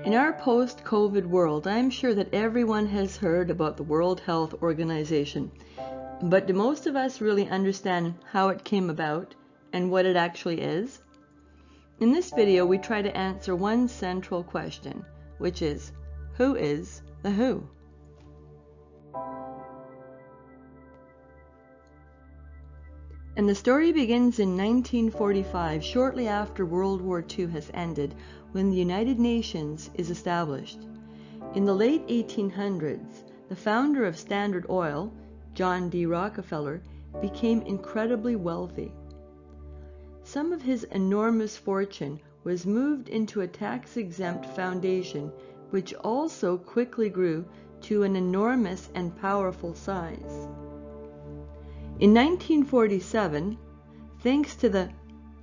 In our post-COVID world, I'm sure that everyone has heard about the World Health Organization. But do most of us really understand how it came about and what it actually is? In this video, we try to answer one central question, which is, who is the WHO? And the story begins in 1945, shortly after World War II has ended, when the United Nations is established. In the late 1800s, the founder of Standard Oil, John D. Rockefeller, became incredibly wealthy. Some of his enormous fortune was moved into a tax-exempt foundation, which also quickly grew to an enormous and powerful size. In 1947, thanks to the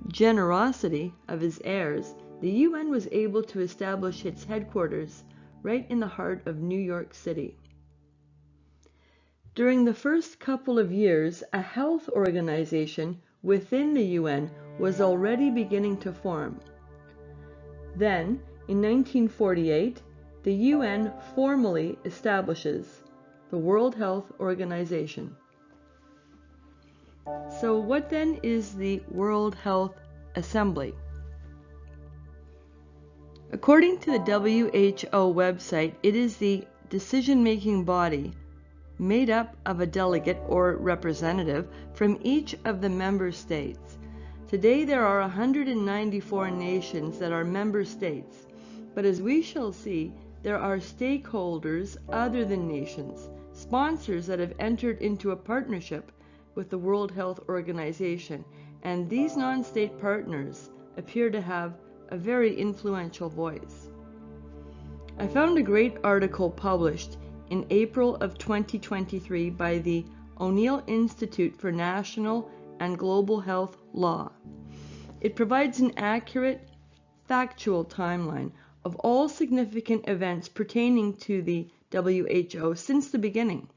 generosity of his heirs, the UN was able to establish its headquarters right in the heart of New York City. During the first couple of years, a health organization within the UN was already beginning to form. Then, in 1948, the UN formally establishes the World Health Organization. So what then is the World Health Assembly? According to the WHO website, it is the decision-making body made up of a delegate or representative from each of the member states. Today there are 194 nations that are member states, but as we shall see, there are stakeholders other than nations, sponsors that have entered into a partnership with the World Health Organization, and these non-state partners appear to have a very influential voice. I found a great article published in April of 2023 by the O'Neill Institute for National and Global Health Law. It provides an accurate, factual timeline of all significant events pertaining to the WHO since the beginning.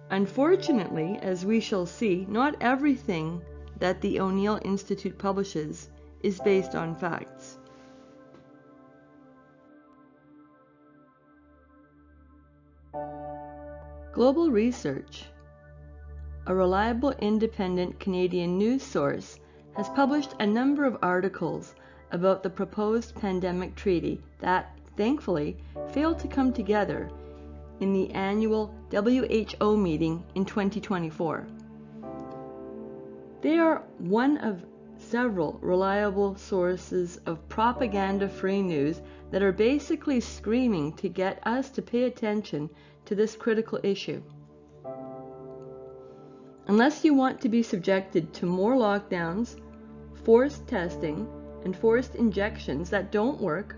Unfortunately, as we shall see, not everything that the O'Neill Institute publishes is based on facts. Global Research, a reliable independent Canadian news source, has published a number of articles about the proposed pandemic treaty that, thankfully, failed to come together in the annual WHO meeting in 2024. They are one of several reliable sources of propaganda-free news that are basically screaming to get us to pay attention to this critical issue. Unless you want to be subjected to more lockdowns, forced testing, and forced injections that don't work,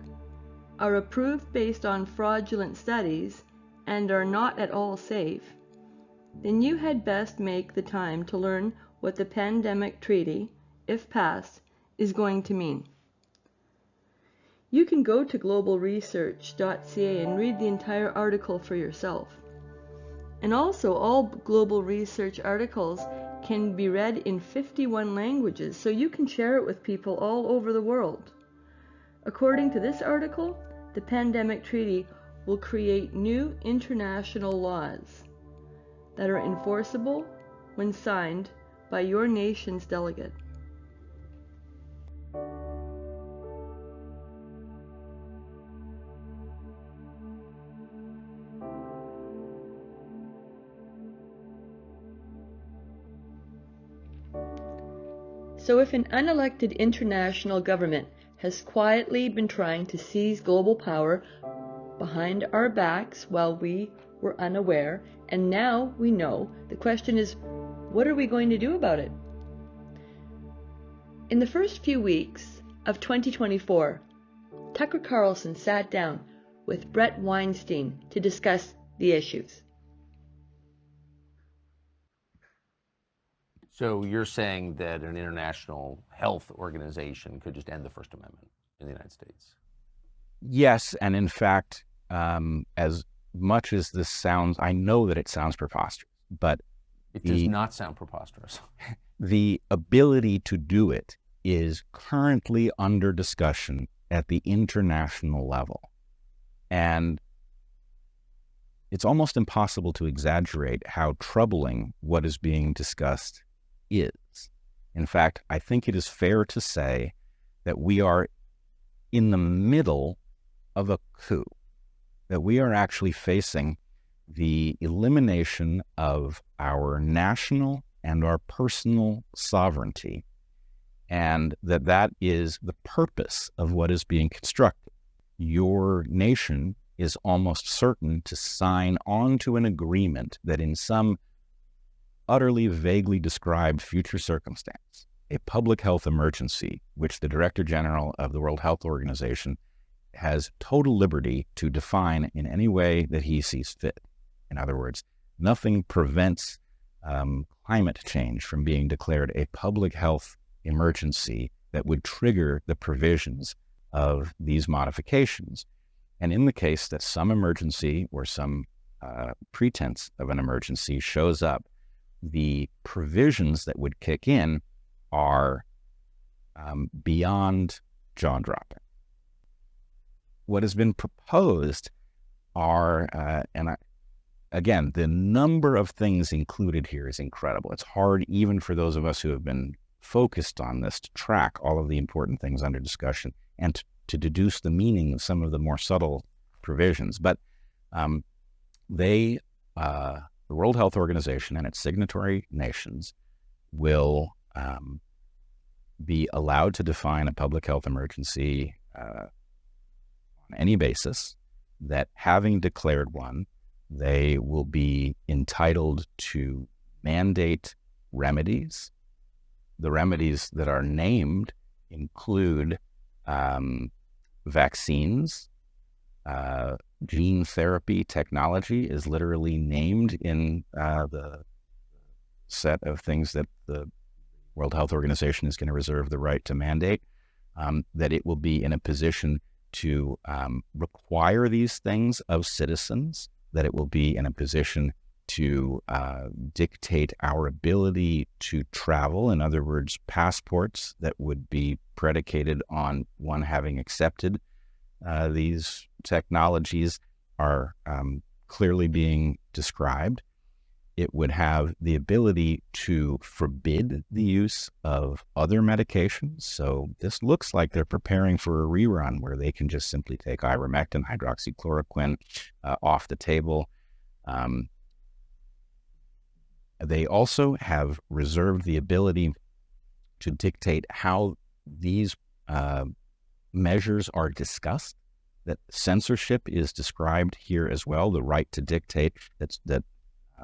are approved based on fraudulent studies, and are not at all safe, then you had best make the time to learn what the pandemic treaty, if passed, is going to mean. You can go to globalresearch.ca and read the entire article for yourself. And also, all Global Research articles can be read in 51 languages, so you can share it with people all over the world. According to this article, the pandemic treaty will create new international laws that are enforceable when signed by your nation's delegate. So if an unelected international government has quietly been trying to seize global power behind our backs while we were unaware, and now we know, the question is, what are we going to do about it? In the first few weeks of 2024, Tucker Carlson sat down with Brett Weinstein to discuss the issues. So you're saying that an international health organization could just end the First Amendment in the United States? Yes, and in fact, as much as this sounds, I know that it sounds preposterous, but it does not sound preposterous. The ability to do it is currently under discussion at the international level. And it's almost impossible to exaggerate how troubling what is being discussed is. In fact, I think it is fair to say that we are in the middle of a coup, that we are actually facing the elimination of our national and our personal sovereignty, and that is the purpose of what is being constructed. Your nation is almost certain to sign on to an agreement that in some utterly vaguely described future circumstance, a public health emergency, which the Director General of the World Health Organization has total liberty to define in any way that he sees fit. In other words, nothing prevents climate change from being declared a public health emergency that would trigger the provisions of these modifications. And in the case that some emergency or some pretense of an emergency shows up, the provisions that would kick in are beyond jaw-dropping. What has been proposed are, again, the number of things included here is incredible. It's hard even for those of us who have been focused on this to track all of the important things under discussion and to deduce the meaning of some of the more subtle provisions. But the World Health Organization and its signatory nations will be allowed to define a public health emergency on any basis, that having declared one, they will be entitled to mandate remedies. The remedies that are named include vaccines. Gene therapy technology is literally named in the set of things that the World Health Organization is going to reserve the right to mandate, that it will be in a position to require these things of citizens, that it will be in a position to dictate our ability to travel. In other words, passports that would be predicated on one having accepted these technologies are clearly being described. It would have the ability to forbid the use of other medications. So this looks like they're preparing for a rerun where they can just simply take ivermectin, hydroxychloroquine off the table. They also have reserved the ability to dictate how these measures are discussed, that censorship is described here as well, the right to dictate. That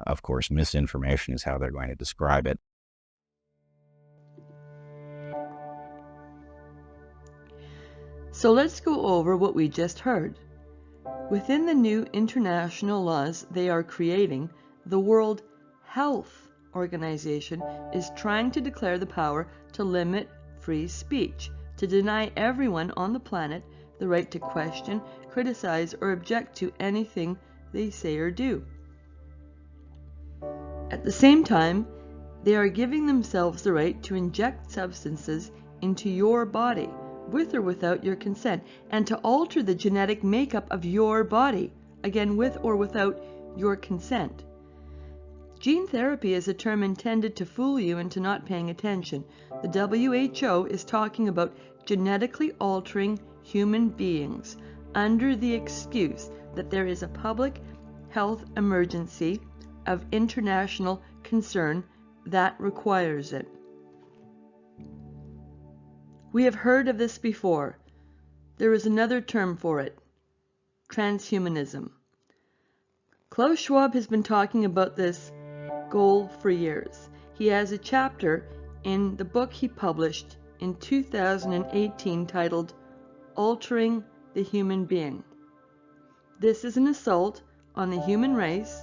of course, misinformation is how they're going to describe it. So let's go over what we just heard. Within the new international laws they are creating, the World Health Organization is trying to declare the power to limit free speech, to deny everyone on the planet the right to question, criticize, or object to anything they say or do. At the same time, they are giving themselves the right to inject substances into your body, with or without your consent, and to alter the genetic makeup of your body, again with or without your consent. Gene therapy is a term intended to fool you into not paying attention. The WHO is talking about genetically altering human beings under the excuse that there is a public health emergency of international concern that requires it. We have heard of this before. There is another term for it: transhumanism. Klaus Schwab has been talking about this goal for years. He has a chapter in the book he published in 2018 titled Altering the Human Being. This is an assault on the human race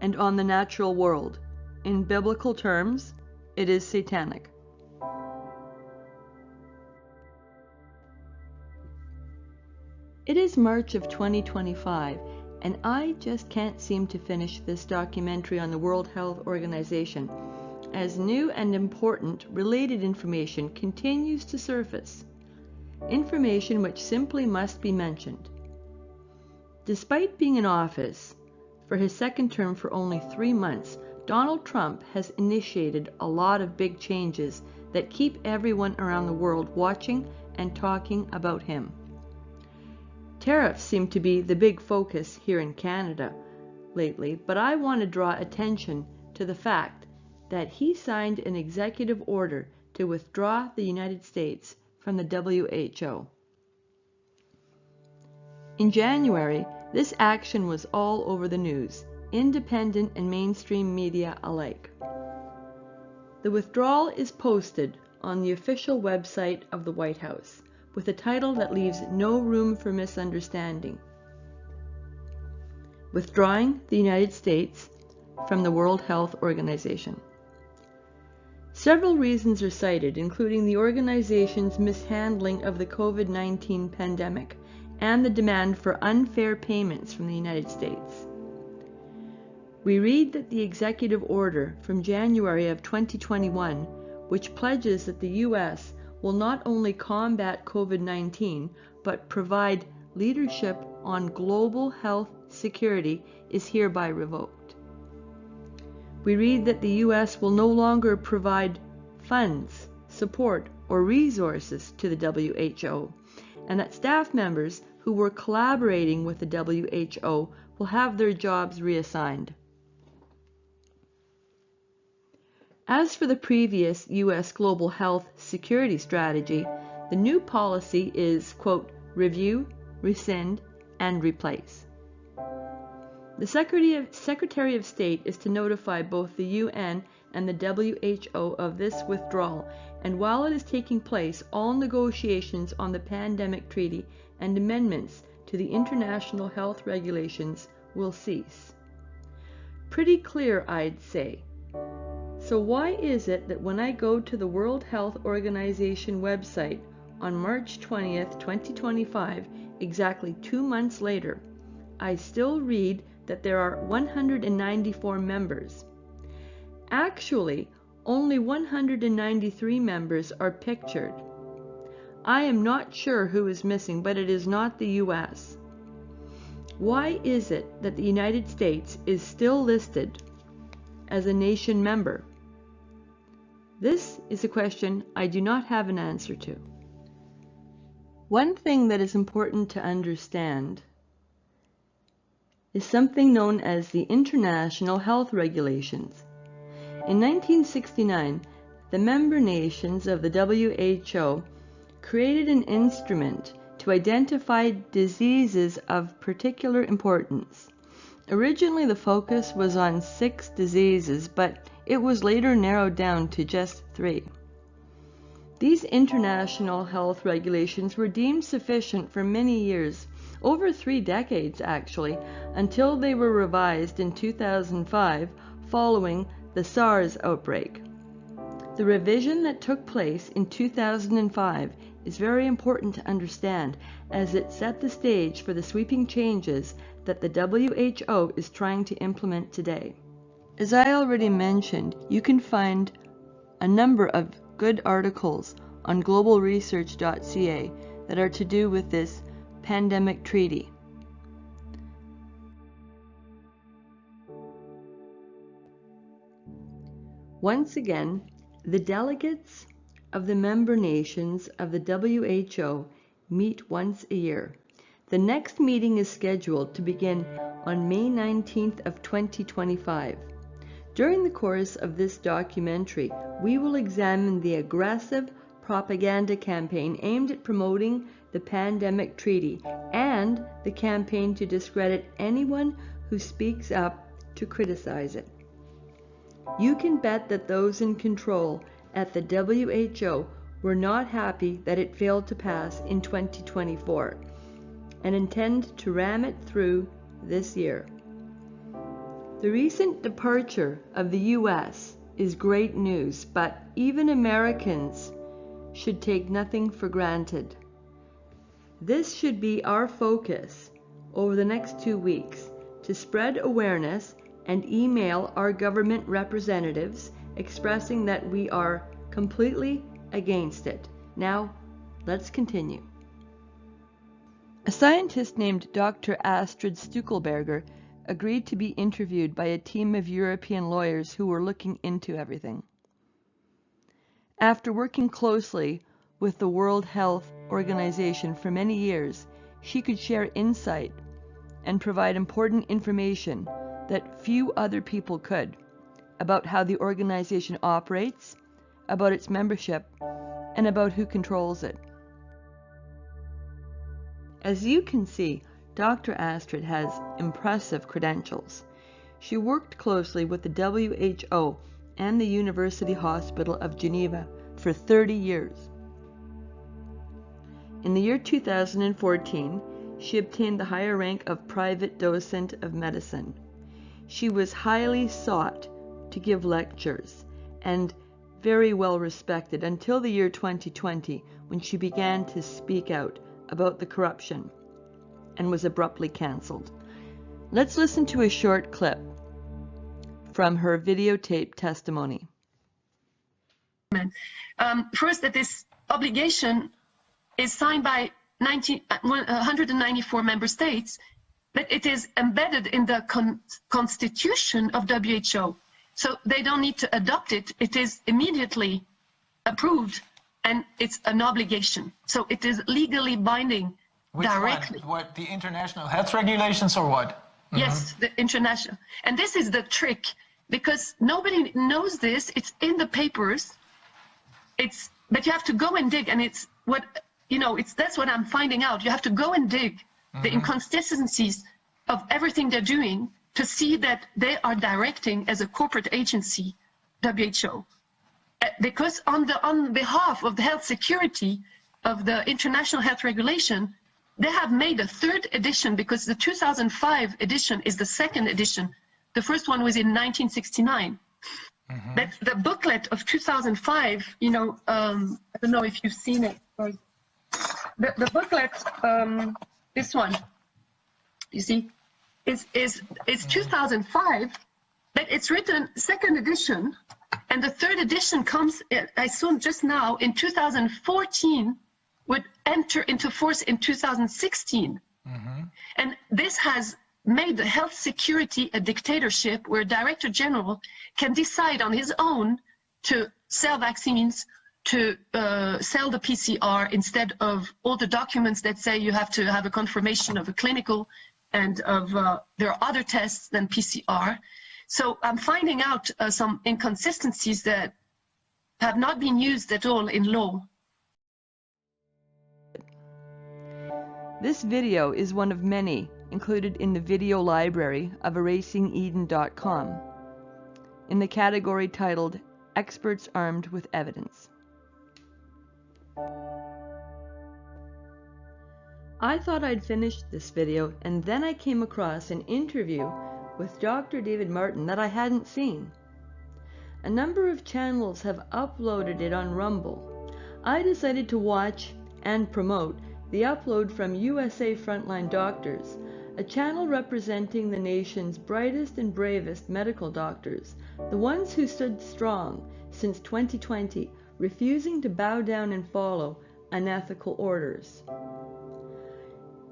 and on the natural world. In biblical terms, it is satanic. It is March of 2025, and I just can't seem to finish this documentary on the World Health Organization, as new and important related information continues to surface. Information which simply must be mentioned. Despite being in office for his second term for only 3 months, Donald Trump has initiated a lot of big changes that keep everyone around the world watching and talking about him. Tariffs seem to be the big focus here in Canada lately, but I want to draw attention to the fact that he signed an executive order to withdraw the United States from the WHO. In January, this action was all over the news, independent and mainstream media alike. The withdrawal is posted on the official website of the White House, with a title that leaves no room for misunderstanding. Withdrawing the United States from the World Health Organization. Several reasons are cited, including the organization's mishandling of the COVID-19 pandemic and the demand for unfair payments from the United States. We read that the executive order from January of 2021, which pledges that the U.S. will not only combat COVID-19, but provide leadership on global health security, is hereby revoked. We read that the U.S. will no longer provide funds, support, or resources to the WHO, and that staff members who were collaborating with the WHO will have their jobs reassigned. As for the previous U.S. global health security strategy, the new policy is, quote, review, rescind, and replace. The Secretary of State is to notify both the UN and the WHO of this withdrawal, and while it is taking place, all negotiations on the pandemic treaty and amendments to the international health regulations will cease. Pretty clear, I'd say. So why is it that when I go to the World Health Organization website on March 20th, 2025, exactly 2 months later, I still read that there are 194 members. Actually, only 193 members are pictured. I am not sure who is missing, but it is not the U.S. Why is it that the United States is still listed as a nation member? This is a question I do not have an answer to. One thing that is important to understand is something known as the International Health Regulations. In 1969, the member nations of the WHO created an instrument to identify diseases of particular importance. Originally, the focus was on 6 diseases, but it was later narrowed down to just 3. These international health regulations were deemed sufficient for many years, over 3 decades actually, until they were revised in 2005 following the SARS outbreak. The revision that took place in 2005 is very important to understand, as it set the stage for the sweeping changes that the WHO is trying to implement today. As I already mentioned, you can find a number of good articles on globalresearch.ca that are to do with this pandemic treaty. Once again, the delegates of the member nations of the WHO meet once a year. The next meeting is scheduled to begin on May 19th of 2025. During the course of this documentary, we will examine the aggressive propaganda campaign aimed at promoting the pandemic treaty and the campaign to discredit anyone who speaks up to criticize it. You can bet that those in control at the WHO were not happy that it failed to pass in 2024 and intend to ram it through this year. The recent departure of the U.S. is great news, but even Americans should take nothing for granted. This should be our focus over the next 2 weeks, to spread awareness and email our government representatives expressing that we are completely against it. Now, let's continue. A scientist named Dr. Astrid Stuckelberger agreed to be interviewed by a team of European lawyers who were looking into everything. After working closely with the World Health Organization for many years, she could share insight and provide important information that few other people could about how the organization operates, about its membership, and about who controls it. As you can see, Dr. Astrid has impressive credentials. She worked closely with the WHO and the University Hospital of Geneva for 30 years. In the year 2014, she obtained the higher rank of Private Docent of Medicine. She was highly sought to give lectures and very well respected until the year 2020, when she began to speak out about the corruption and was abruptly cancelled. Let's listen to a short clip from her videotaped testimony. First, that this obligation is signed by 194 member states, but it is embedded in the constitution of WHO. So they don't need to adopt it. It is immediately approved, and it's an obligation. So it is legally binding. Which directly. One? What, the international health regulations or what? Yes, the international. And this is the trick, because nobody knows this. It's in the papers. But you have to go and dig, and it's what, that's what I'm finding out. You have to go and dig the inconsistencies of everything they're doing to see that they are directing as a corporate agency, WHO. Because on behalf of the health security of the international health regulation, they have made a third edition, because the 2005 edition is the second edition. The first one was in 1969. But the booklet of 2005, I don't know if you've seen it. Or the booklet, this one, you see, is 2005, but it's written second edition, and the third edition comes, I saw just now, in 2014, would enter into force in 2016. And this has made the health security a dictatorship, where Director General can decide on his own to sell vaccines, to sell the PCR, instead of all the documents that say you have to have a confirmation of a clinical and of there are other tests than PCR. So I'm finding out some inconsistencies that have not been used at all in law. This video is one of many included in the video library of erasingeden.com in the category titled Experts Armed with Evidence. I thought I'd finished this video, and then I came across an interview with Dr. David Martin that I hadn't seen. A number of channels have uploaded it on Rumble. I decided to watch and promote the upload from USA Frontline Doctors, a channel representing the nation's brightest and bravest medical doctors, the ones who stood strong since 2020, refusing to bow down and follow unethical orders.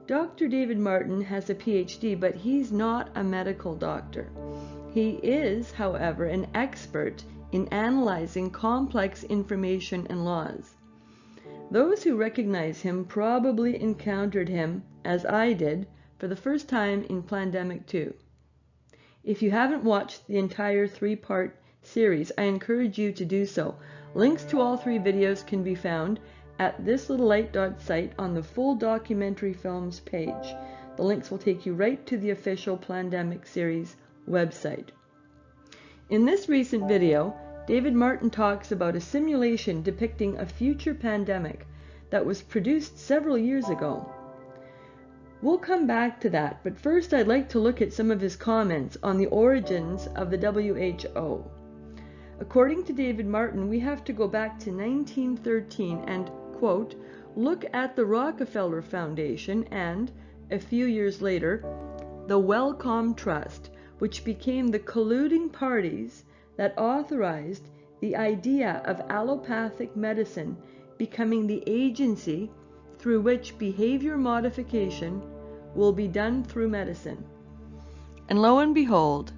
Dr. David Martin has a PhD, but he's not a medical doctor. He is, however, an expert in analyzing complex information and laws. Those who recognize him probably encountered him, as I did, for the first time in Plandemic 2. If you haven't watched the entire 3-part series, I encourage you to do so. Links to all 3 videos can be found at thislittlelight.site on the full documentary films page. The links will take you right to the official Plandemic series website. In this recent video, David Martin talks about a simulation depicting a future pandemic that was produced several years ago. We'll come back to that, but first I'd like to look at some of his comments on the origins of the WHO. According to David Martin, we have to go back to 1913 and, quote, look at the Rockefeller Foundation and, a few years later, the Wellcome Trust, which became the colluding parties that authorized the idea of allopathic medicine becoming the agency through which behavior modification will be done through medicine. And lo and behold,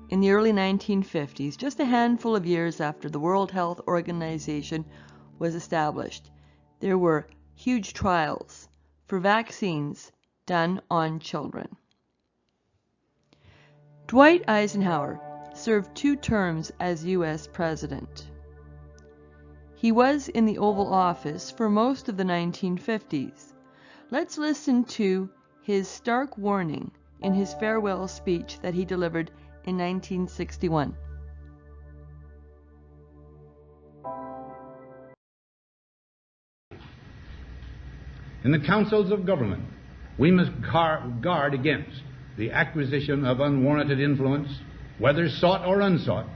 in the early 1950s, just a handful of years after the World Health Organization was established, there were huge trials for vaccines done on children. Dwight Eisenhower served 2 terms as U.S. President. He was in the Oval Office for most of the 1950s. Let's listen to his stark warning in his farewell speech that he delivered in 1961. In the councils of government, we must guard against the acquisition of unwarranted influence, whether sought or unsought,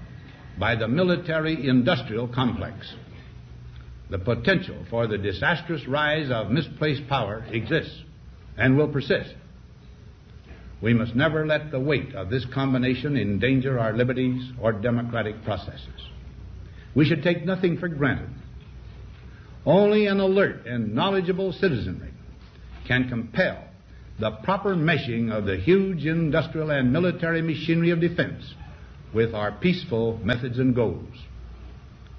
by the military-industrial complex. The potential for the disastrous rise of misplaced power exists and will persist. We must never let the weight of this combination endanger our liberties or democratic processes. We should take nothing for granted. Only an alert and knowledgeable citizenry can compel the proper meshing of the huge industrial and military machinery of defense with our peaceful methods and goals,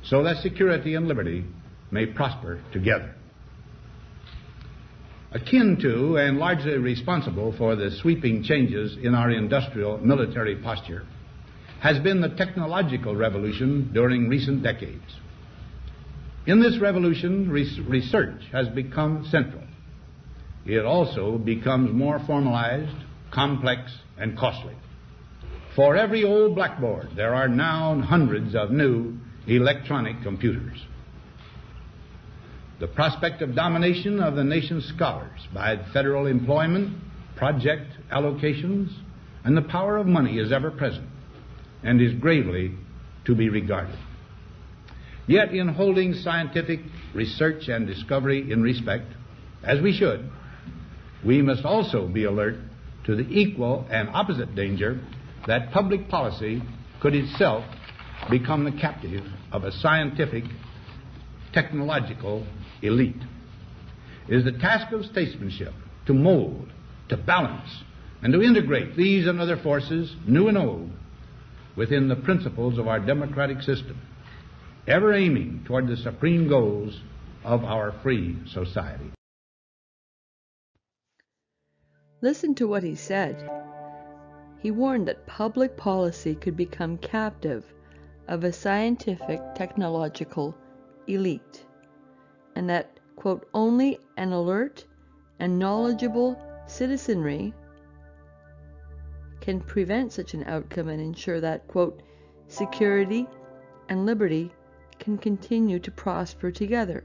so that security and liberty may prosper together. Akin to and largely responsible for the sweeping changes in our industrial military posture has been the technological revolution during recent decades. In this revolution, research has become central. It also becomes more formalized, complex, and costly. For every old blackboard, there are now hundreds of new electronic computers. The prospect of domination of the nation's scholars by federal employment, project allocations, and the power of money is ever present and is gravely to be regarded. Yet in holding scientific research and discovery in respect, as we should, we must also be alert to the equal and opposite danger that public policy could itself become the captive of a scientific, technological elite. It is the task of statesmanship to mold, to balance, and to integrate these and other forces, new and old, within the principles of our democratic system, ever aiming toward the supreme goals of our free society. Listen to what he said. He warned that public policy could become captive of a scientific, technological elite, and that, quote, only an alert and knowledgeable citizenry can prevent such an outcome and ensure that, quote, security and liberty can continue to prosper together.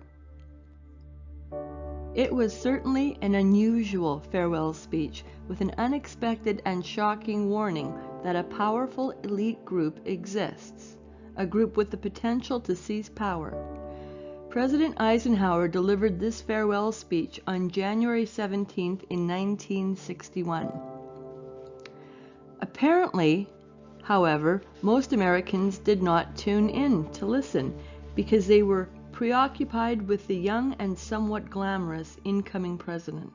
It was certainly an unusual farewell speech with an unexpected and shocking warning that a powerful elite group exists, a group with the potential to seize power. President Eisenhower delivered this farewell speech on January 17th in 1961. Apparently, however, most Americans did not tune in to listen because they were preoccupied with the young and somewhat glamorous incoming president.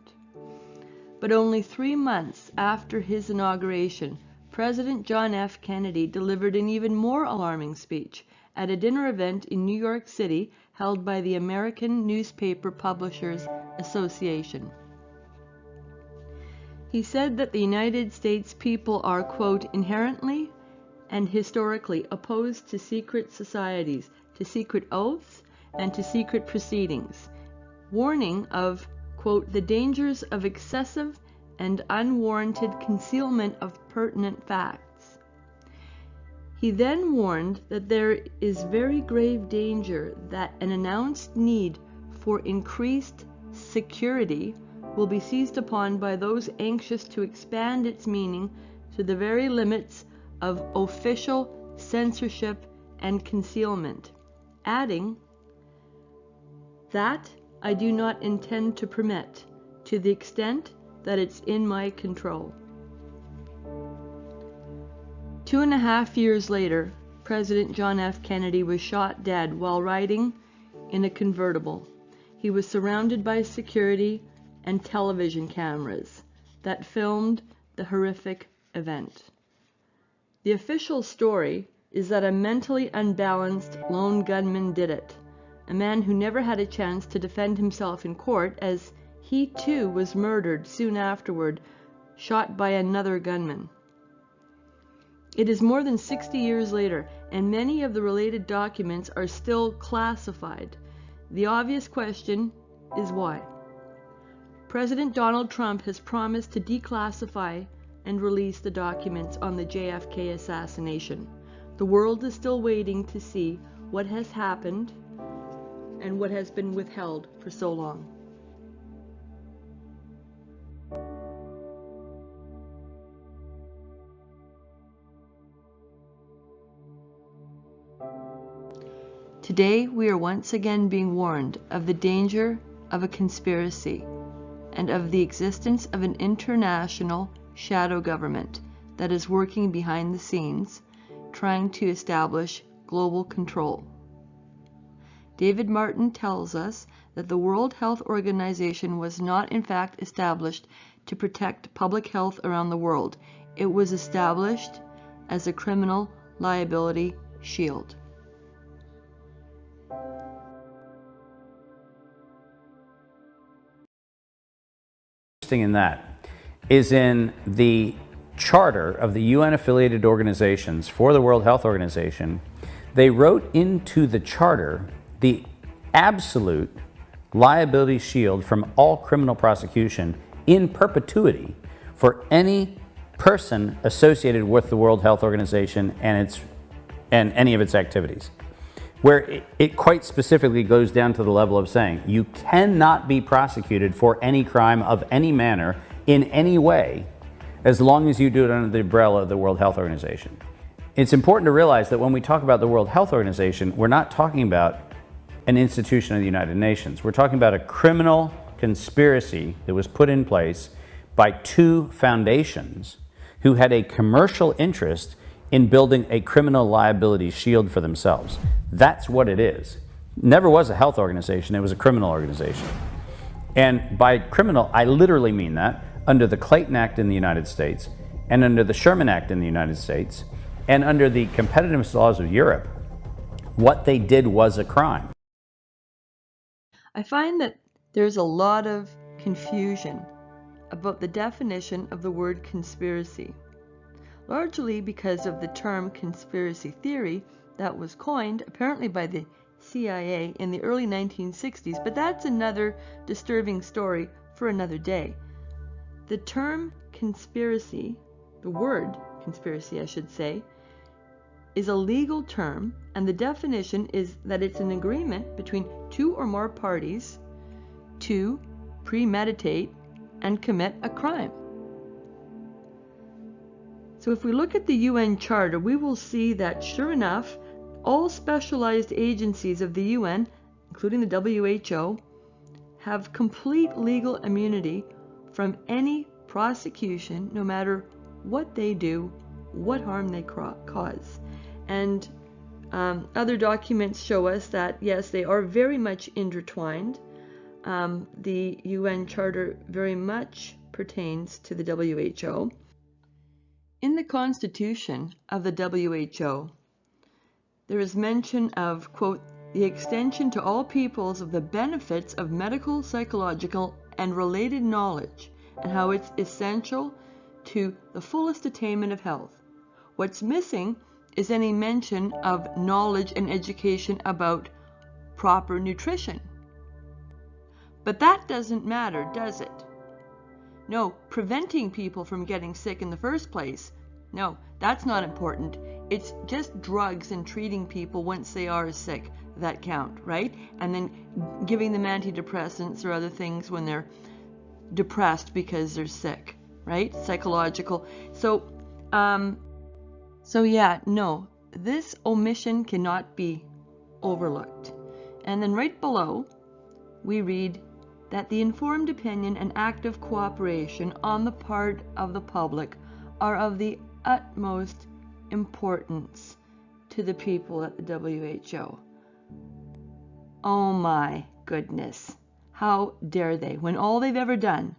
But only 3 months after his inauguration, President John F. Kennedy delivered an even more alarming speech at a dinner event in New York City held by the American Newspaper Publishers Association. He said that the United States people are, quote, inherently and historically opposed to secret societies, to secret oaths, and to secret proceedings, warning of, quote, the dangers of excessive and unwarranted concealment of pertinent facts. He then warned that there is very grave danger that an announced need for increased security will be seized upon by those anxious to expand its meaning to the very limits of official censorship and concealment, adding, that I do not intend to permit, to the extent that it's in my control. 2.5 years later, President John F. Kennedy was shot dead while riding in a convertible. he was surrounded by security and television cameras that filmed the horrific event. The official story is that a mentally unbalanced lone gunman did it, a man who never had a chance to defend himself in court, as he too was murdered soon afterward, shot by another gunman. It is more than 60 years later, and many of the related documents are still classified. The obvious question is why? President Donald Trump has promised to declassify and release the documents on the JFK assassination. The world is still waiting to see what has happened and what has been withheld for so long. Today, we are once again being warned of the danger of a conspiracy and of the existence of an international shadow government that is working behind the scenes, trying to establish global control. David Martin tells us that the World Health Organization was not in fact established to protect public health around the world. It was established as a criminal liability shield. In that is in the charter of the UN affiliated organizations for the World Health Organization. They wrote into the charter the absolute liability shield from all criminal prosecution in perpetuity for any person associated with the World Health Organization and any of its activities, where it quite specifically goes down to the level of saying you cannot be prosecuted for any crime of any manner in any way as long as you do it under the umbrella of the World Health Organization. It's important to realize that when we talk about the World Health Organization, we're not talking about an institution of the United Nations. We're talking about a criminal conspiracy that was put in place by two foundations who had a commercial interest in building a criminal liability shield for themselves. That's what it is. Never was a health organization, it was a criminal organization. And by criminal, I literally mean that under the Clayton Act in the United States, and under the Sherman Act in the United States, and under the competitiveness laws of Europe, what they did was a crime. I find that there's a lot of confusion about the definition of the word conspiracy, largely because of the term conspiracy theory that was coined apparently by the CIA in the early 1960s, but that's another disturbing story for another day. The term conspiracy, the word conspiracy I should say, is a legal term, and the definition is that it's an agreement between two or more parties to premeditate and commit a crime. So if we look at the UN Charter, we will see that, sure enough, all specialized agencies of the UN, including the WHO, have complete legal immunity from any prosecution, no matter what they do, what harm they cause. And other documents show us that, yes, they are very much intertwined. The UN Charter very much pertains to the WHO. In the Constitution of the WHO, there is mention of, quote, the extension to all peoples of the benefits of medical, psychological, and related knowledge, and how it's essential to the fullest attainment of health. What's missing is any mention of knowledge and education about proper nutrition. But that doesn't matter, does it? No, preventing people from getting sick in the first place, no, that's not important. It's just drugs and treating people once they are sick that count, right? And then giving them antidepressants or other things when they're depressed because they're sick, right? Psychological. So yeah, no, this omission cannot be overlooked. And then right below, we read that the informed opinion and active cooperation on the part of the public are of the utmost importance to the people at the WHO. Oh my goodness. How dare they, when all they've ever done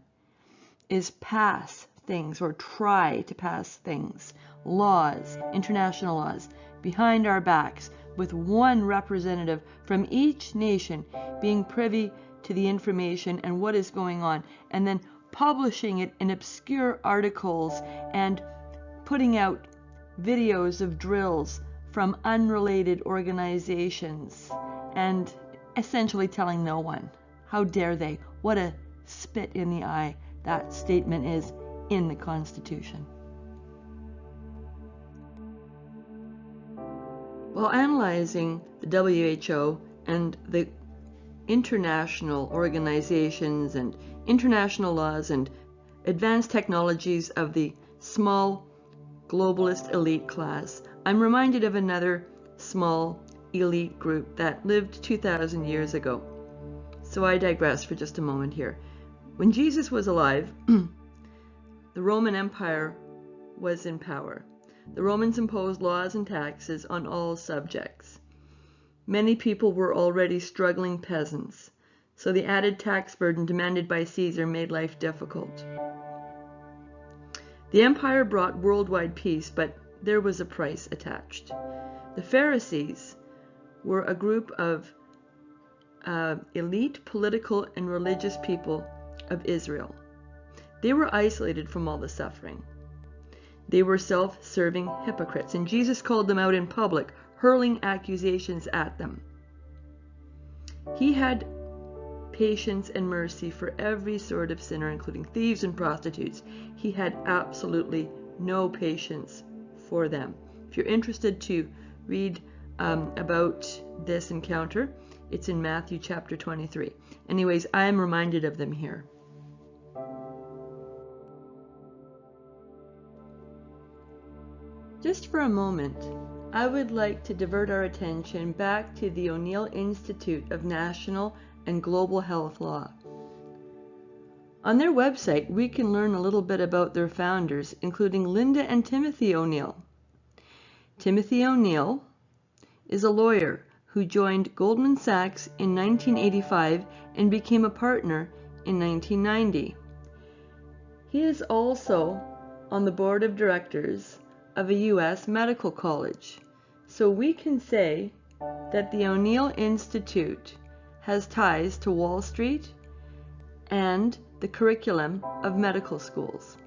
is pass things or try to pass things, laws, international laws, behind our backs, with one representative from each nation being privy to the information and what is going on, and then publishing it in obscure articles and putting out videos of drills from unrelated organizations and essentially telling no one. How dare they? What a spit in the eye that statement is in the Constitution. While analyzing the WHO and the international organizations and international laws and advanced technologies of the small globalist elite class, I'm reminded of another small elite group that lived 2,000 years ago. So I digress for just a moment here. When Jesus was alive, the Roman Empire was in power. The Romans imposed laws and taxes on all subjects. Many people were already struggling peasants, so the added tax burden demanded by Caesar made life difficult. The empire brought worldwide peace, but there was a price attached. The Pharisees were a group of elite political and religious people of Israel. They were isolated from all the suffering. They were self-serving hypocrites, and Jesus called them out in public, hurling accusations at them. He had patience and mercy for every sort of sinner, including thieves and prostitutes. He had absolutely no patience for them. If you're interested to read about this encounter, it's in Matthew chapter 23. Anyways, I am reminded of them here. Just for a moment, I would like to divert our attention back to the O'Neill Institute of National and Global Health Law. On their website, we can learn a little bit about their founders, including Linda and Timothy O'Neill. Timothy O'Neill is a lawyer who joined Goldman Sachs in 1985 and became a partner in 1990. He is also on the board of directors of a U.S. medical college. So we can say that the O'Neill Institute has ties to Wall Street and the curriculum of medical schools.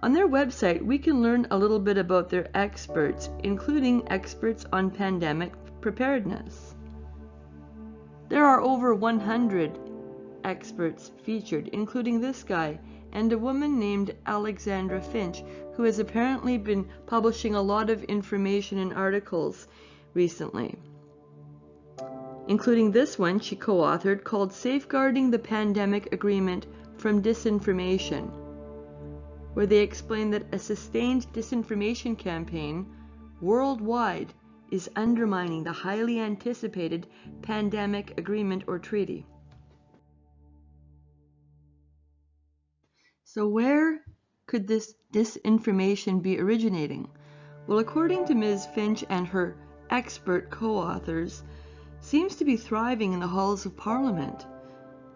On their website, we can learn a little bit about their experts, including experts on pandemic preparedness. There are over 100 experts featured, including this guy and a woman named Alexandra Finch, who has apparently been publishing a lot of information and articles recently, including this one she co-authored called Safeguarding the Pandemic Agreement from Disinformation, where they explain that a sustained disinformation campaign worldwide is undermining the highly anticipated pandemic agreement or treaty. So where could this disinformation be originating? Well, according to Ms. Finch and her expert co-authors, seems to be thriving in the halls of Parliament.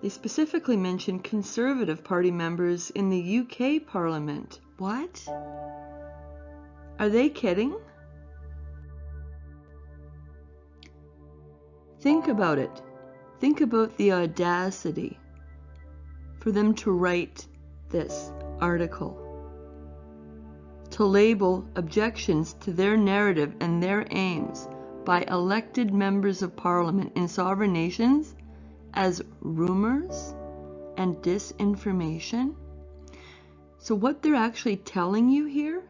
They specifically mention Conservative Party members in the UK Parliament. What? Are they kidding? Think about it. Think about the audacity for them to write this article, to label objections to their narrative and their aims by elected members of Parliament in sovereign nations as rumors and disinformation. So what they're actually telling you here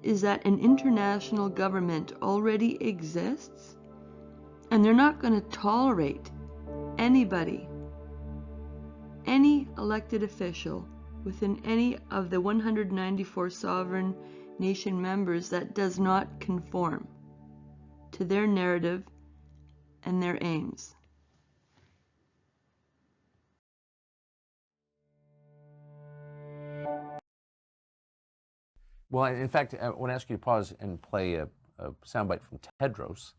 is that an international government already exists, and they're not going to tolerate anybody, any elected official within any of the 194 sovereign nation members that does not conform to their narrative and their aims. Well, in fact, I want to ask you to pause and play a soundbite from Tedros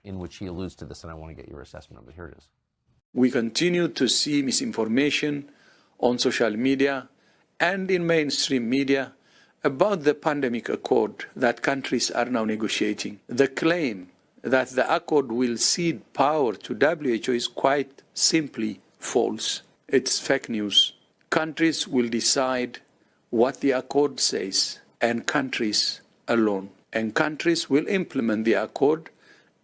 in which he alludes to this, and I want to get your assessment of it. Here it is. We continue to see misinformation on social media and in mainstream media about the pandemic accord that countries are now negotiating. The claim that the accord will cede power to WHO is quite simply false. It's fake news. Countries will decide what the accord says, and countries alone. And countries will implement the accord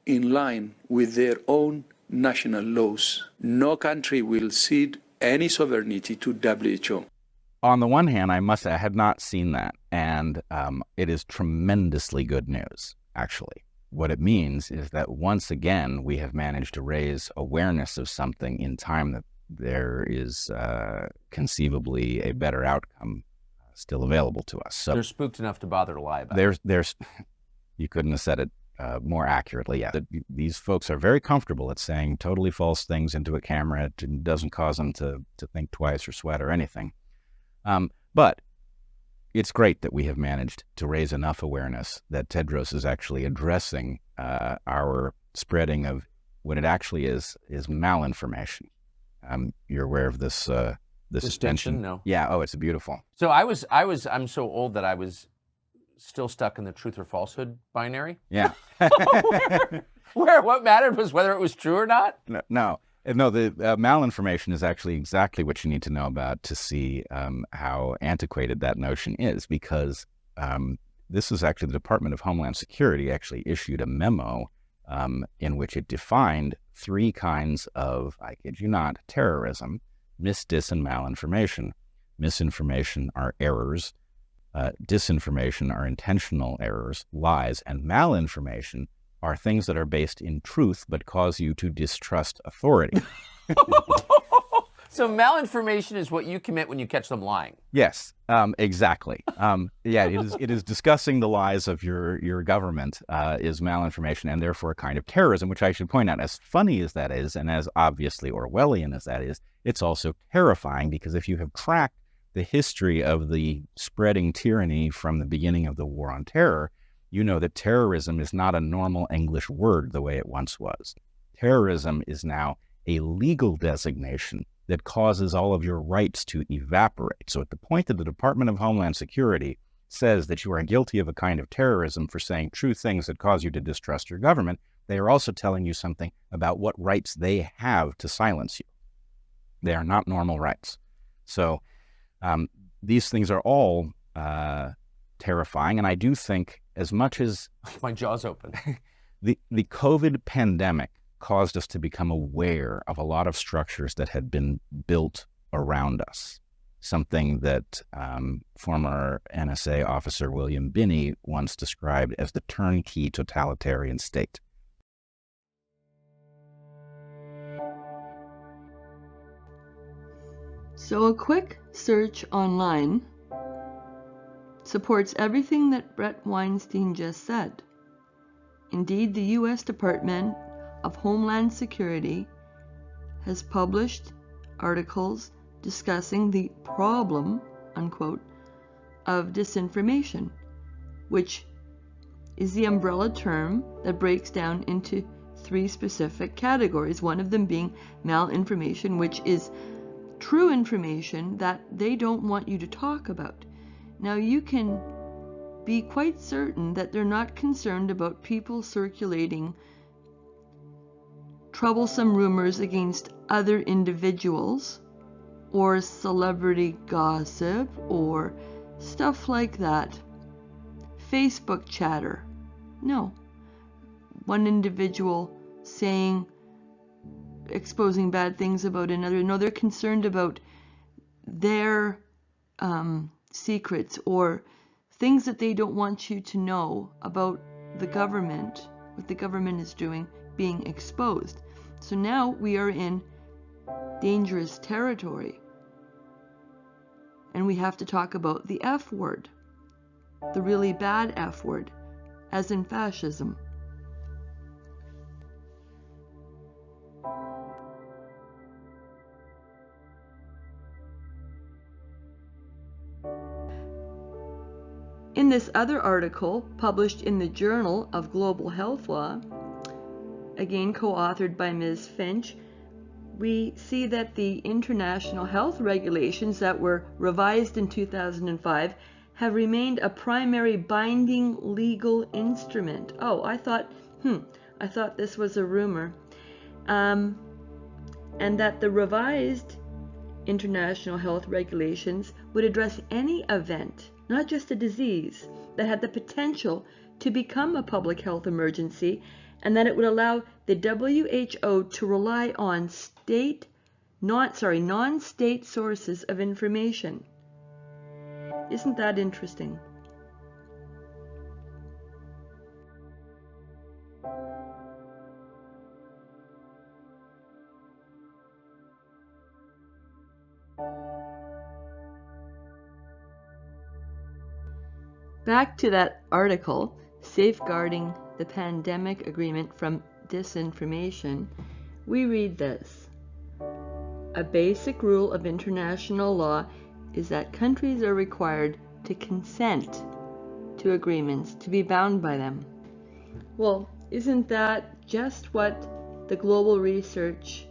in line with their own national laws. No country will cede any sovereignty to WHO. On the one hand, I must say I had not seen that, and it is tremendously good news, actually. What it means is that once again, we have managed to raise awareness of something in time that there is conceivably a better outcome still available to us. So they're spooked enough to bother to lie about it. There's, you couldn't have said it more accurately. Yeah, these folks are very comfortable at saying totally false things into a camera. It doesn't cause them to think twice or sweat or anything. But it's great that we have managed to raise enough awareness that Tedros is actually addressing our spreading of what it actually is malinformation. You're aware of this distinction? No. Yeah. Oh, it's beautiful. So I'm so old that I was still stuck in the truth or falsehood binary. Yeah. where what mattered was whether it was true or not. No. The malinformation is actually exactly what you need to know about to see how antiquated that notion is, because this is actually the Department of Homeland Security actually issued a memo in which it defined three kinds of, I kid you not, terrorism: mis, dis, and malinformation. Misinformation are errors. Disinformation are intentional errors, lies, and malinformation are things that are based in truth but cause you to distrust authority. So malinformation is what you commit when you catch them lying. Yes, exactly. Yeah, it is discussing the lies of your government is malinformation, and therefore a kind of terrorism, which I should point out, as funny as that is, and as obviously Orwellian as that is, it's also terrifying, because if you have tracked the history of the spreading tyranny from the beginning of the War on Terror, you know that terrorism is not a normal English word the way it once was. Terrorism is now a legal designation that causes all of your rights to evaporate. So at the point that the Department of Homeland Security says that you are guilty of a kind of terrorism for saying true things that cause you to distrust your government, they are also telling you something about what rights they have to silence you. They are not normal rights. So these things are all terrifying, and I do think, as much as my jaw's open, the COVID pandemic caused us to become aware of a lot of structures that had been built around us, something that former NSA officer William Binney once described as the turnkey totalitarian state. So a quick search online supports everything that Bret Weinstein just said. Indeed, the U.S. Department of Homeland Security has published articles discussing the problem, unquote, of disinformation, which is the umbrella term that breaks down into three specific categories, one of them being malinformation, which is true information that they don't want you to talk about. Now, you can be quite certain that they're not concerned about people circulating troublesome rumors against other individuals or celebrity gossip or stuff like that. Facebook chatter. No. One individual exposing bad things about another. No, they're concerned about their secrets or things that they don't want you to know about the government, what the government is doing, being exposed. So now we are in dangerous territory. And we have to talk about the F word, the really bad F word, as in fascism. In this other article, published in the Journal of Global Health Law, again co-authored by Ms. Finch, we see that the international health regulations that were revised in 2005 have remained a primary binding legal instrument. Oh, I thought this was a rumor. And that the revised international health regulations would address any event, not just a disease, that had the potential to become a public health emergency, and that it would allow the WHO to rely on non-state sources of information. Isn't that interesting? Back to that article, Safeguarding the Pandemic Agreement from Disinformation, we read this. A basic rule of international law is that countries are required to consent to agreements, to be bound by them. Well, isn't that just what the Global Research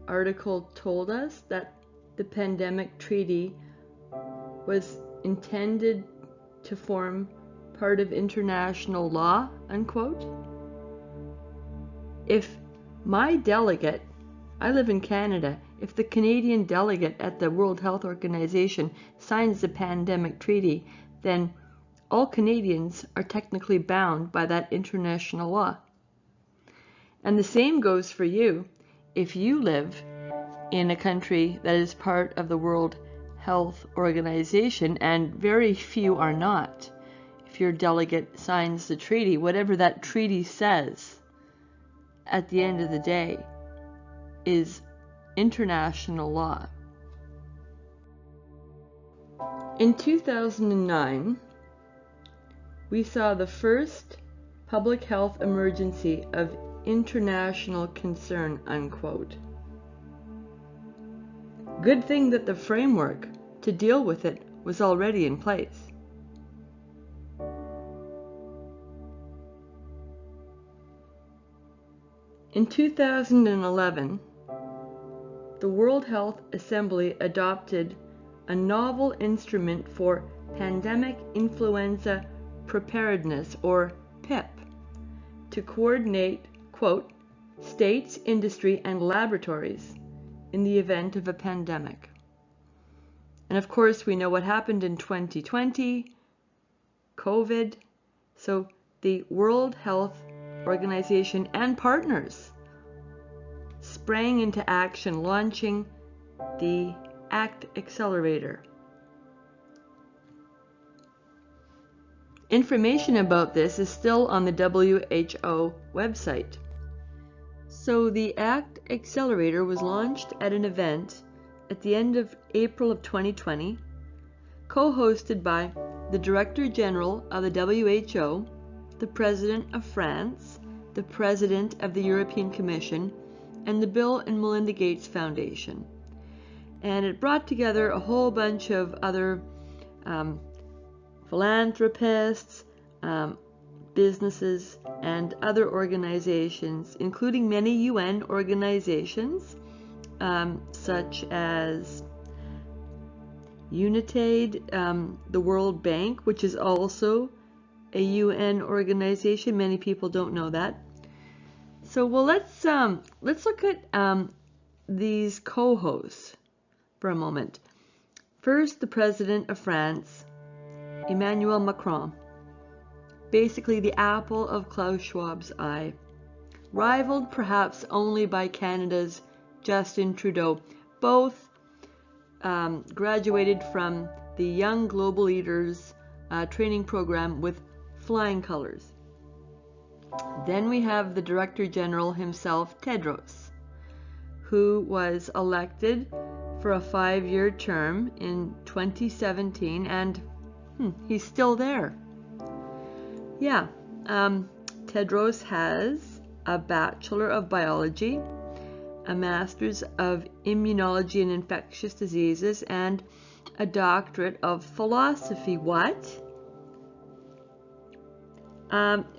article told us, that the pandemic treaty was intended to form part of international law, unquote? If my delegate, I live in Canada, if the Canadian delegate at the World Health Organization signs the pandemic treaty, then all Canadians are technically bound by that international law. And the same goes for you if you live in a country that is part of the World Health Organization, and very few are not. If your delegate signs the treaty, whatever that treaty says, at the end of the day, is international law. In 2009, we saw the first public health emergency of international concern, unquote. Good thing that the framework to deal with it was already in place. In 2011, the World Health Assembly adopted a novel instrument for pandemic influenza preparedness, or PIP, to coordinate, quote, states, industry, and laboratories in the event of a pandemic. And of course, we know what happened in 2020, COVID. So the World Health Organization and partners sprang into action, launching the accelerator. Information about this is still on the WHO website. So the accelerator was launched at an event at the end of April of 2020, co-hosted by the Director General of the WHO, the President of France, the President of the European Commission, and the Bill and Melinda Gates Foundation. And it brought together a whole bunch of other philanthropists, businesses, and other organizations, including many UN organizations, such as UNITAID, the World Bank, which is also a UN organization. Many people don't know that. So, well, let's look at these co-hosts for a moment. First, the President of France, Emmanuel Macron, basically the apple of Klaus Schwab's eye, rivaled perhaps only by Canada's Justin Trudeau. Both graduated from the Young Global Leaders training program with flying colors. Then we have the Director General himself, Tedros, who was elected for a 5-year term in 2017, and he's still there. Yeah, Tedros has a Bachelor of Biology, a Master's of Immunology and Infectious Diseases, and a Doctorate of Philosophy. What?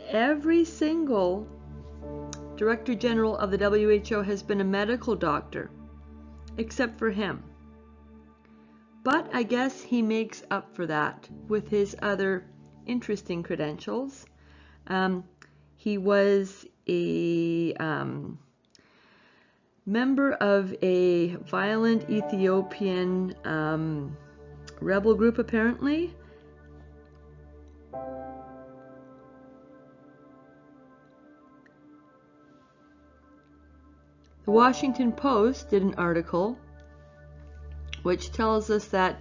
Every single Director General of the WHO has been a medical doctor, except for him. But I guess he makes up for that with his other interesting credentials. He was a member of a violent Ethiopian rebel group, apparently. The Washington Post did an article which tells us that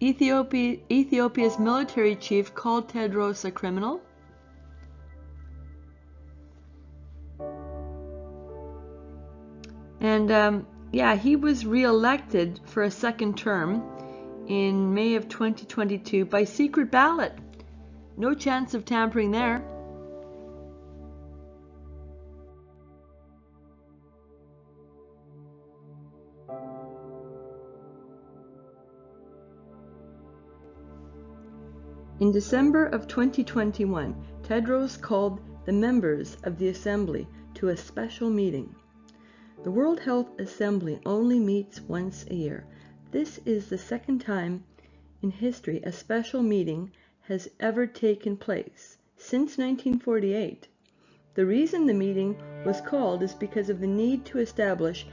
Ethiopia's military chief called Tedros a criminal. And yeah, he was re-elected for a second term in May of 2022 by secret ballot. No chance of tampering there. In December of 2021, Tedros called the members of the Assembly to a special meeting. The World Health Assembly only meets once a year. This is the second time in history a special meeting has ever taken place, since 1948. The reason the meeting was called is because of the need to establish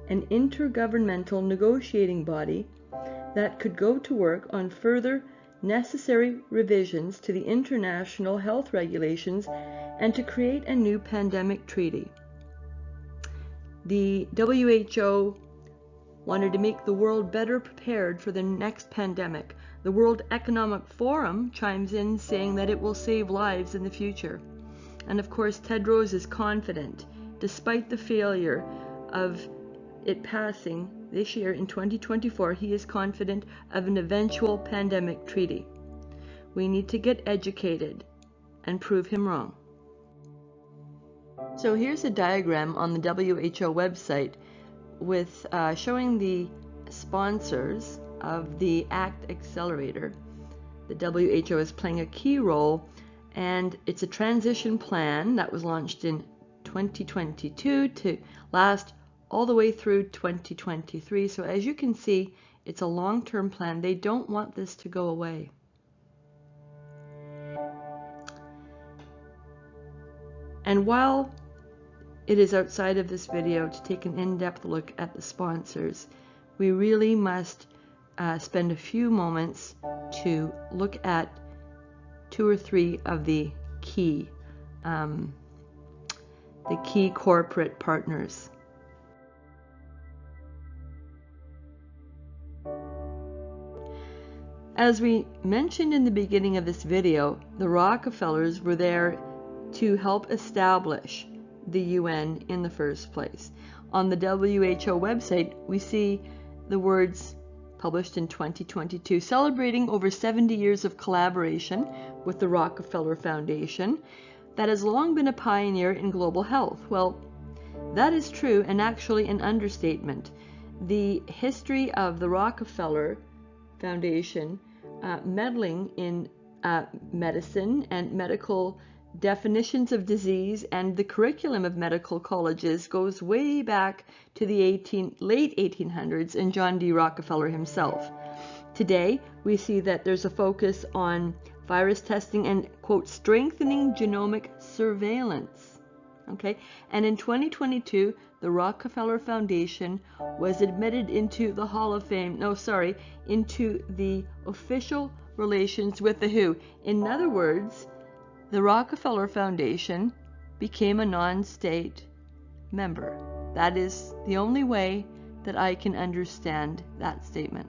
an intergovernmental negotiating body that could go to work on further necessary revisions to the international health regulations and to create a new pandemic treaty. The WHO wanted to make the world better prepared for the next pandemic. The World Economic Forum chimes in saying that it will save lives in the future. And of course, Tedros is confident, despite the failure of it passing this year in 2024, he is confident of an eventual pandemic treaty. We need to get educated and prove him wrong. So here's a diagram on the WHO website with showing the sponsors of the ACT accelerator. The WHO is playing a key role, and it's a transition plan that was launched in 2022 to last all the way through 2023. So as you can see, it's a long-term plan. They don't want this to go away. And while it is outside of this video to take an in-depth look at the sponsors, we really must spend a few moments to look at 2 or 3 of the key corporate partners. As we mentioned in the beginning of this video, the Rockefellers were there to help establish the UN in the first place. On the WHO website, we see the words published in 2022, celebrating over 70 years of collaboration with the Rockefeller Foundation that has long been a pioneer in global health. Well, that is true, and actually an understatement. The history of the Rockefeller Foundation meddling in medicine and medical definitions of disease and the curriculum of medical colleges goes way back to the late 1800s and John D. Rockefeller himself. Today, we see that there's a focus on virus testing and, quote, strengthening genomic surveillance. Okay, and in 2022, the Rockefeller Foundation was admitted into the Hall of Fame, into the official relations with the WHO. In other words, the Rockefeller Foundation became a non-state member. That is the only way that I can understand that statement.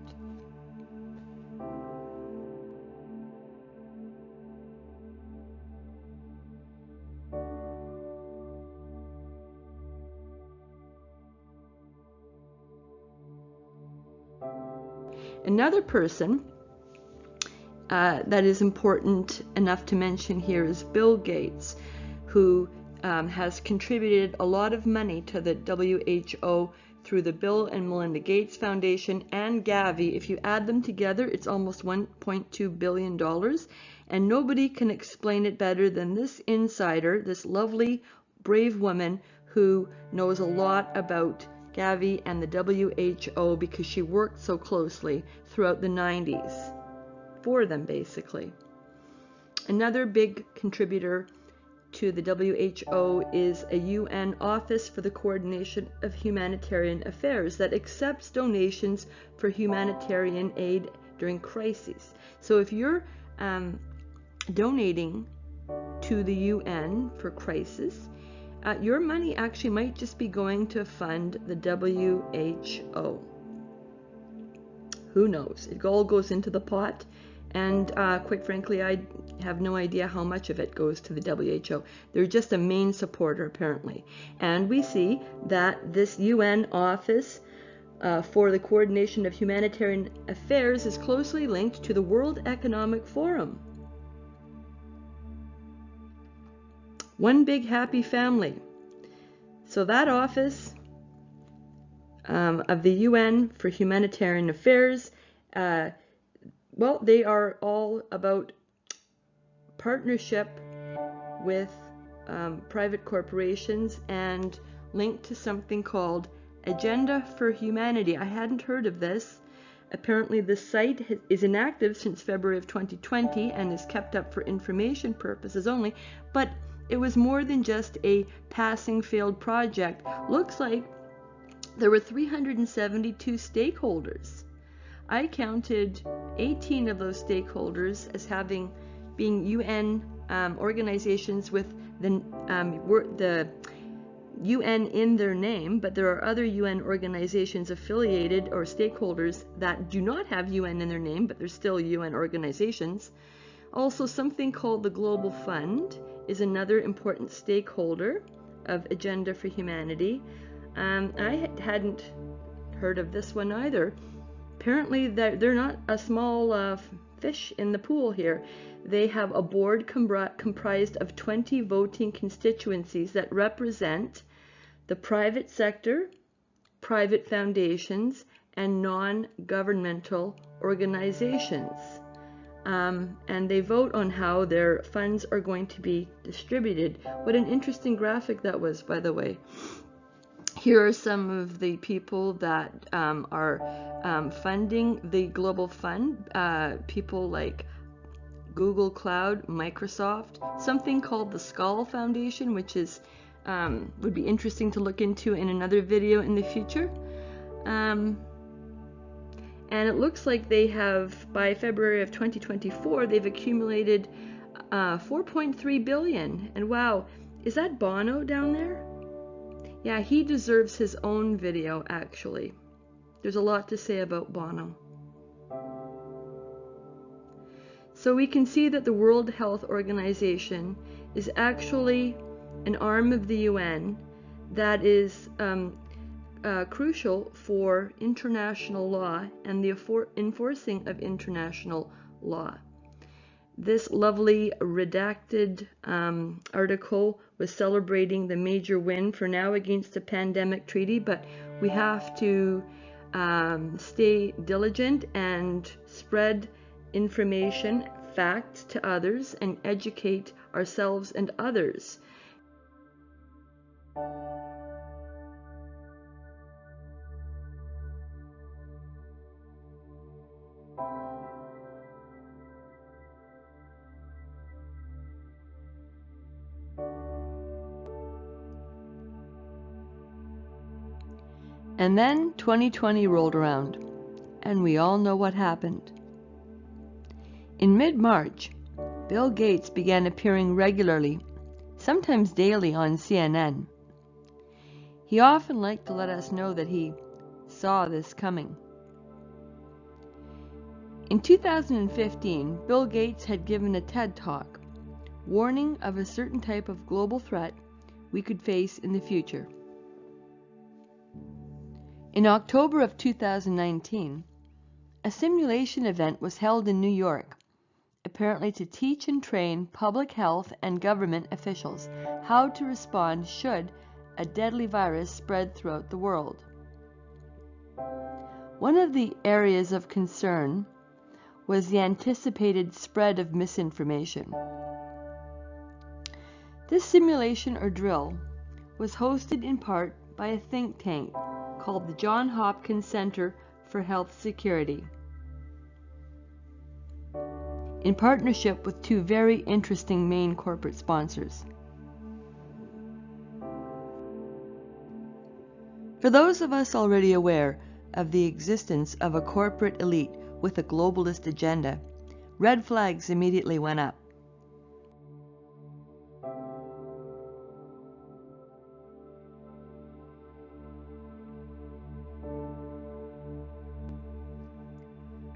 Another person that is important enough to mention here is Bill Gates, who has contributed a lot of money to the WHO through the Bill and Melinda Gates Foundation and Gavi. If you add them together, it's almost $1.2 billion, and nobody can explain it better than this insider, this lovely, brave woman who knows a lot about Gavi and the WHO because she worked so closely throughout the 90s for them, basically. Another big contributor to the WHO is a UN Office for the Coordination of Humanitarian Affairs that accepts donations for humanitarian aid during crises. So if you're donating to the UN for crisis, your money actually might just be going to fund the WHO. Who knows? It all goes into the pot, and quite frankly, I have no idea how much of it goes to the WHO. They're just a main supporter, apparently. And we see that this UN office for the coordination of humanitarian affairs is closely linked to the World Economic Forum. One big happy family. So that office of the UN for humanitarian affairs, well, they are all about partnership with private corporations and linked to something called Agenda for Humanity. I hadn't heard of this. Apparently the site is inactive since February of 2020 and is kept up for information purposes only, but it was more than just a passing failed project. Looks like there were 372 stakeholders. I counted 18 of those stakeholders as being UN organizations with the UN in their name, but there are other UN organizations affiliated or stakeholders that do not have UN in their name, but they're still UN organizations. Also, something called the Global Fund is another important stakeholder of Agenda for Humanity. I hadn't heard of this one either. Apparently, they're not a small fish in the pool here. They have a board comprised of 20 voting constituencies that represent the private sector, private foundations, and non-governmental organizations. And they vote on how their funds are going to be distributed. What an interesting graphic that was, by the way. Here are some of the people that are funding the Global Fund. People like Google Cloud, Microsoft, something called the Skull Foundation, which is would be interesting to look into in another video in the future. And it looks like they have, by February of 2024, they've accumulated 4.3 billion. And wow, is that Bono down there? Yeah, he deserves his own video, actually. There's a lot to say about Bono. So we can see that the World Health Organization is actually an arm of the UN that is crucial for international law and the enforcing of international law. This lovely redacted article was celebrating the major win for now against the pandemic treaty, but we have to stay diligent and spread information, facts to others, and educate ourselves and others. And then 2020 rolled around, and we all know what happened. In mid-March, Bill Gates began appearing regularly, sometimes daily, on CNN. He often liked to let us know that he saw this coming. In 2015, Bill Gates had given a TED Talk, warning of a certain type of global threat we could face in the future. In October of 2019, a simulation event was held in New York, apparently to teach and train public health and government officials how to respond should a deadly virus spread throughout the world. One of the areas of concern was the anticipated spread of misinformation. This simulation or drill was hosted in part by a think tank called the Johns Hopkins Center for Health Security, in partnership with two very interesting main corporate sponsors. For those of us already aware of the existence of a corporate elite with a globalist agenda, red flags immediately went up.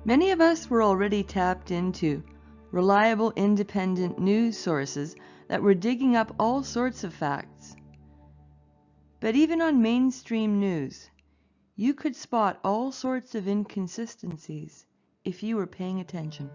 Many of us were already tapped into reliable independent news sources that were digging up all sorts of facts. But even on mainstream news, you could spot all sorts of inconsistencies if you were paying attention.